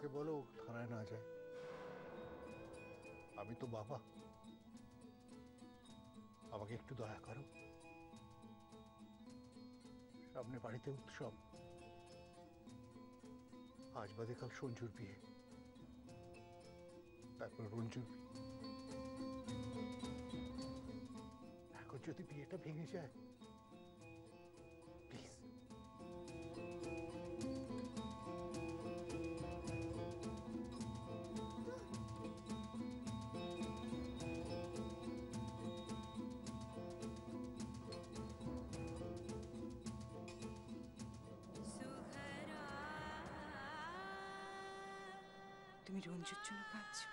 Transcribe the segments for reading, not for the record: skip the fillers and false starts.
ওকে বলো থানায় না যায়। আমি তো বাবা, আমাকে একটু দয়া করো। সামনে বাড়িতে উৎসব, আজ বাদে কাল সঞ্জুর বিয়ে, তারপর রঞ্জুর বিয়ে। এখন যদি বিয়েটা ভেঙে যায়, প্লিজ। তুমি রঞ্জুর জন্য কাঁদছো?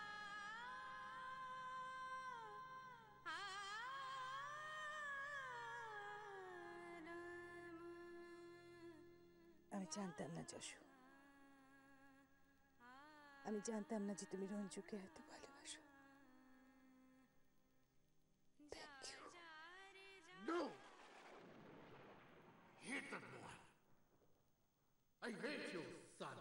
আমি জানতাম না যশু, আমি জানতাম না যে তুমি রঞ্জুকে এত ভালোবাসো। Thank you. No! Hate that boy! I hate you, son!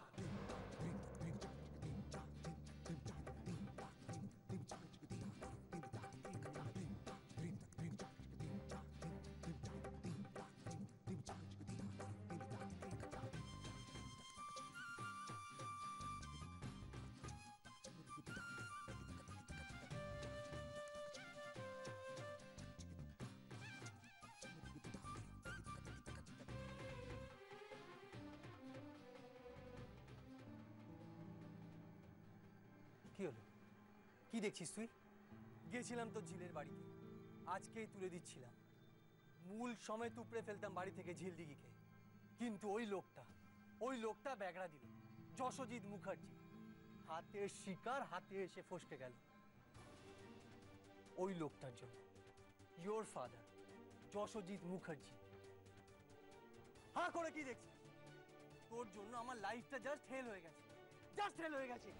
কি হলো? কি দেখছিস তুই? গেছিলাম তো ঝিলের বাড়িতে, আজকেই তুলে দিচ্ছিলাম। মূল সমেত উপড়ে ফেলতাম বাড়ি থেকে ঝিল দিঘিকে, কিন্তু ওই লোকটা ব্যাগড়া দিল। যশোজিৎ মুখার্জি হাতের শিকার হাতে এসে ফসকে গেল। ওই লোকটার জন্য, ইয়োর ফাদার যশোজিৎ মুখার্জি। হা করে কি দেখছিস? তোর জন্য আমার লাইফটা জাস্ট হেল হয়ে গেছে, জাস্ট হেল হয়ে গেছে।